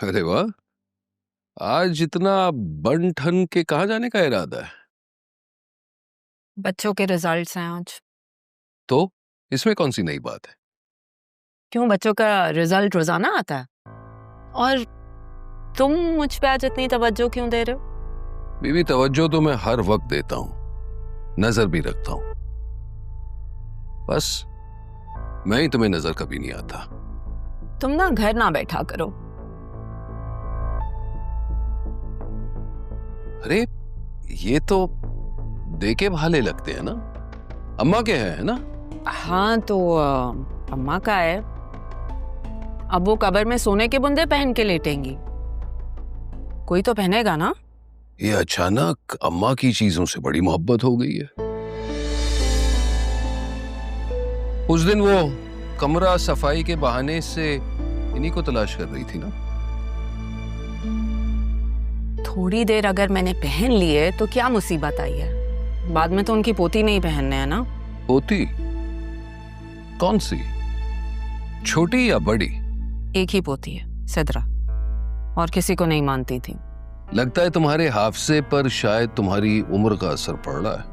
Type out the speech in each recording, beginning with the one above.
अरे वाह, आज इतना बन ठन के कहाँ जाने का इरादा है? बच्चों के रिजल्ट्स हैं आज। तो इसमें कौन सी नई बात है? क्यों, बच्चों का रिजल्ट रोजाना आता है? और तुम मुझ पे आज इतनी तवज्जो क्यों दे रहे हो? बीवी, तवज्जो तो मैं हर वक्त देता हूँ, नजर भी रखता हूँ। बस मैं ही तुम्हें नजर कभी नहीं आता। तुम ना घर ना बैठा करो। अरे ये तो देखे भाले लगते हैं ना। अम्मा के है ना? हाँ तो अम्मा का है। अब वो कब्र में सोने के बुंदे पहन के लेटेंगी, कोई तो पहनेगा ना। ये अचानक अम्मा की चीजों से बड़ी मोहब्बत हो गई है। उस दिन वो कमरा सफाई के बहाने से इन्हीं को तलाश कर रही थी ना। थोड़ी देर अगर मैंने पहन लिए तो क्या मुसीबत आई है? बाद में तो उनकी पोती नहीं पहनने है ना। पोती? कौन सी, छोटी या बड़ी? एक ही पोती है, सिद्रा, और किसी को नहीं मानती थी। लगता है तुम्हारे हाफजे पर शायद तुम्हारी उम्र का असर पड़ रहा है।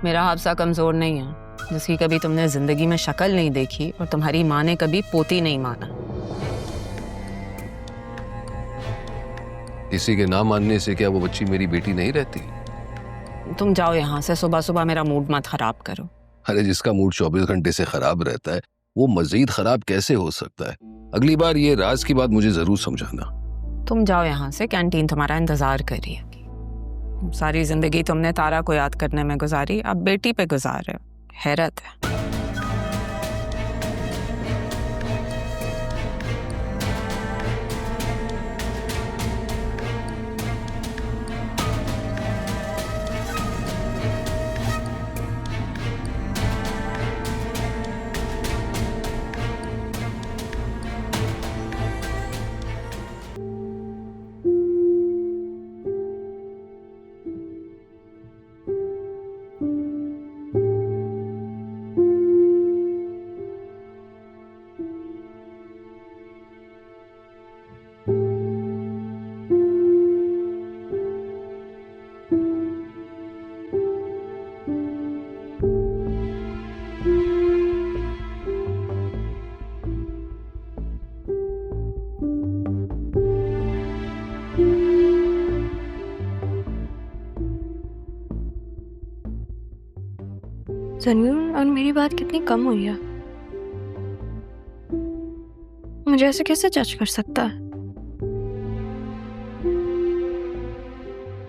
मेरा हाफसा कमजोर नहीं है, जिसकी कभी तुमने जिंदगी में शक्ल नहीं देखी और तुम्हारी माँ ने कभी पोती नहीं माना। किसी के ना मानने से क्या वो बच्ची मेरी बेटी नहीं रहती? तुम जाओ यहाँ से, सुबह सुबह मेरा मूड मत खराब करो। अरे जिसका मूड 24 घंटे से खराब रहता है वो मजीद खराब कैसे हो सकता है? अगली बार ये राज की बात मुझे जरूर समझाना। तुम जाओ यहाँ से, कैंटीन तुम्हारा इंतजार कर रही है। सारी जिंदगी तुमने तारा को याद करने में गुजारी, अब बेटी पे गुजार रहे हो। हैरत है। ज़नून और मेरी बात कितनी कम हुई है। मुझे ऐसे कैसे जज कर सकता है?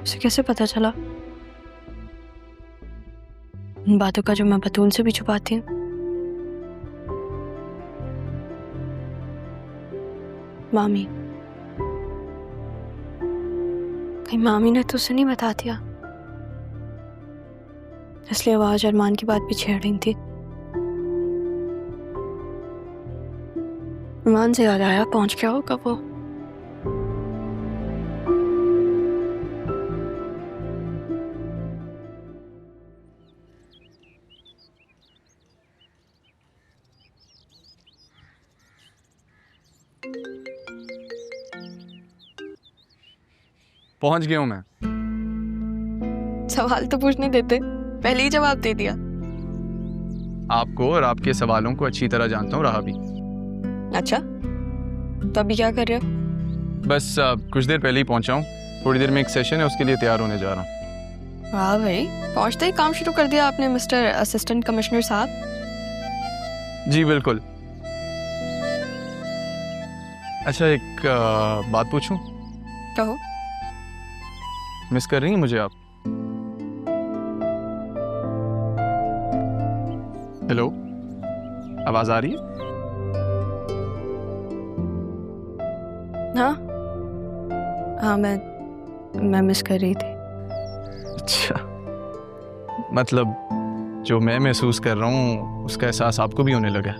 उसे कैसे पता चला उन बातों का जो मैं बतूल से भी छुपाती हूँ? मामी, कहीं मामी ने तो उसे नहीं बता दिया, इसलिए आवाज अरमान की बात भी छेड़ रही थी। अरमान से याद आया, पहुंच गया होगा वो। पहुंच गया हूं मैं। सवाल तो पूछने देते, पहले ही जवाब दे दिया। आपको और आपके सवालों को अच्छी तरह जानता हूँ, रहा भी। अच्छा, तो अभी क्या कर रहे हो? बस कुछ देर पहले ही पहुंचा हूँ। थोड़ी देर में एक सेशन है, उसके लिए तैयार होने जा रहा हूँ। वाह भाई, पहुंचते ही काम शुरू कर दिया आपने मिस्टर असिस्टेंट कमिश्नर साहब। जी बिल्कुल। अच्छा, एक बात पूछूं? कहो। मिस कर रही हैं मुझे आप? हेलो, आवाज आ रही है? हाँ हाँ, मैं मिस कर रही थी। अच्छा, मतलब जो मैं महसूस कर रहा हूँ उसका एहसास आपको भी होने लगा?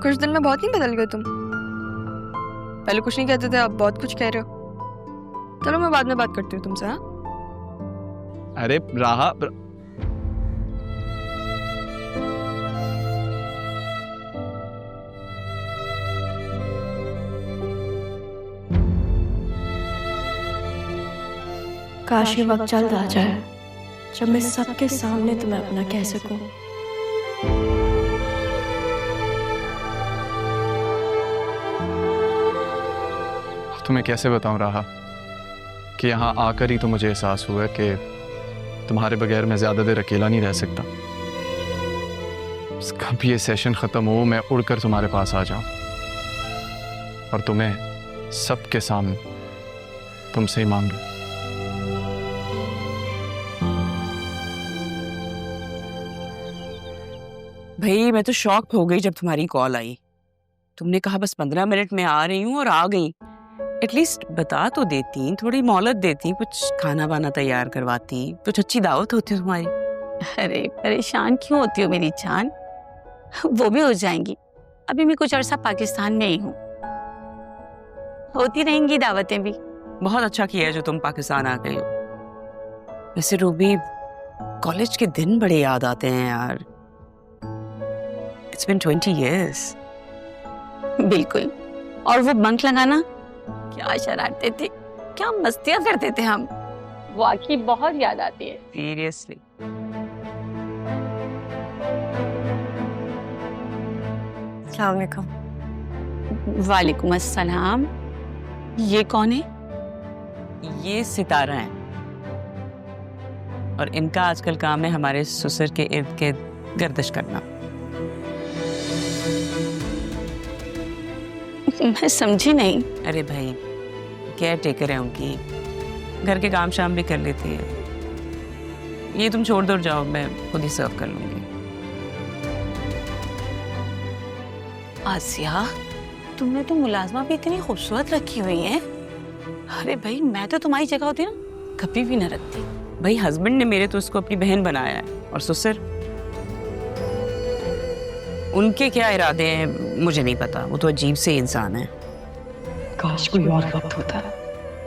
कुछ दिन में बहुत नहीं बदल गए तुम। पहले कुछ नहीं कहते थे, अब बहुत कुछ कह रहे हो। चलो मैं बाद में बात करती हूँ तुमसे। हाँ, अरे राहा, काश ये वक्त जल्द आ जाए जब मैं सबके सामने तुम्हें अपना कह सकूं। तुम्हें कैसे बताऊं राहा कि यहाँ आकर ही तो मुझे एहसास हुआ कि तुम्हारे बगैर मैं ज़्यादा देर अकेला नहीं रह सकता। कभी ये सेशन ख़त्म हो मैं उड़कर तुम्हारे पास आ जाऊं और तुम्हें सबके सामने तुमसे ही मांग लूं। भाई मैं तो शॉक हो गई जब तुम्हारी कॉल आई। तुमने कहा बस 15 मिनट में आ रही हूँ और आ गई। एटलीस्ट बता तो देती, थोड़ी मोहलत देती, कुछ खाना वाना तैयार करवाती, कुछ अच्छी दावत होती तुम्हारी। अरे परेशान क्यों होती हो मेरी जान, वो भी हो जाएंगी। अभी मैं कुछ अर्सा पाकिस्तान में ही हूँ, होती रहेंगी दावतें भी। बहुत अच्छा किया है जो तुम पाकिस्तान आ गई हो। वैसे रूबी, कॉलेज के दिन बड़े याद आते हैं यार। It's been 20 years. बिल्कुल। और वो बंक लगाना, क्या शरारते थे, क्या मस्तियां करते थे हम, वाकई बहुत याद आती है। Seriously. अस्सलाम वालेकुम। वालेकुम अस्सलाम। ये कौन है? ये सितारा है और इनका आजकल काम है हमारे ससुर के इर्द गिर्द गर्दिश करना। मैं समझी नहीं। अरे भाई, केयर टेकर है उनकी, घर के काम शाम भी कर लेती है। ये तुम छोड़ दो, जाओ, मैं खुद ही सर्व कर लूंगी। आसिया, तुमने तो मुलाजमा भी इतनी खूबसूरत रखी हुई है। अरे भाई, मैं तो तुम्हारी जगह होती ना कभी भी न रखती। भाई हस्बैंड ने मेरे तो उसको अपनी बहन बनाया है, और ससुर, उनके क्या इरादे हैं मुझे नहीं पता। वो तो अजीब से इंसान है। काश कोई और वक्त होता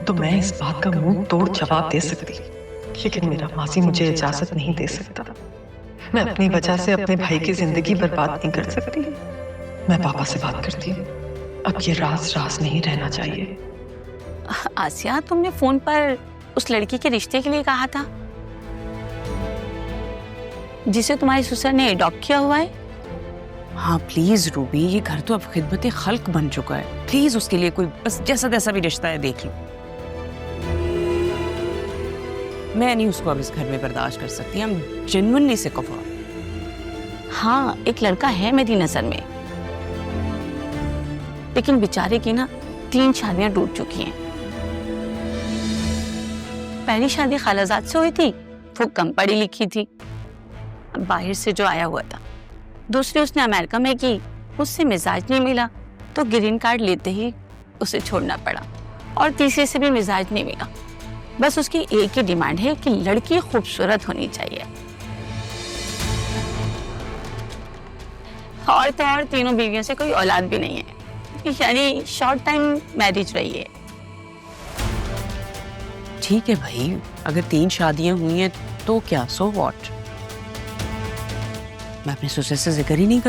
तो मैं इस बात का मुंह तोड़ जवाब दे सकती, लेकिन मेरा माजी मुझे इजाजत नहीं दे सकता। मैं अपनी वजह से अपने भाई की जिंदगी बर्बाद नहीं कर सकती। मैं पापा से बात करती हूँ, अब ये राज राज नहीं रहना चाहिए। आसिया, तुमने फोन पर उस लड़की के रिश्ते के लिए कहा था जिसे तुम्हारे ससुर ने अडॉप्ट किया हुआ है। हाँ प्लीज रूबी, ये घर तो अब खिदमत खल्क बन चुका है। प्लीज उसके लिए कोई बस जैसा तैसा भी रिश्ता है देख लो। मैं नहीं उसको अब इस घर में बर्दाश्त कर सकती। हम जेन्युइनली से कफा। हाँ, एक लड़का है मेरी नजर में, लेकिन बेचारे की ना 3 शादियां टूट चुकी हैं। पहली शादी खालाजाद से हुई थी, वो कम पढ़ी लिखी थी, बाहर से जो आया हुआ था। दूसरी उसने अमेरिका में की, उससे मिजाज नहीं मिला तो ग्रीन कार्ड लेते ही उसे छोड़ना पड़ा। और तीसरे से भी मिजाज नहीं मिला। बस उसकी एक ही डिमांड है कि लड़की खूबसूरत होनी चाहिए। और तो और तीनों बीवियों से कोई औलाद भी नहीं है, यानी शॉर्ट टाइम मैरिज रही है। ठीक है भाई, अगर 3 शादियां हुई हैं तो क्या, सो व्हाट। मैं अपने ससुर से जिक्र ही नहीं करूँ।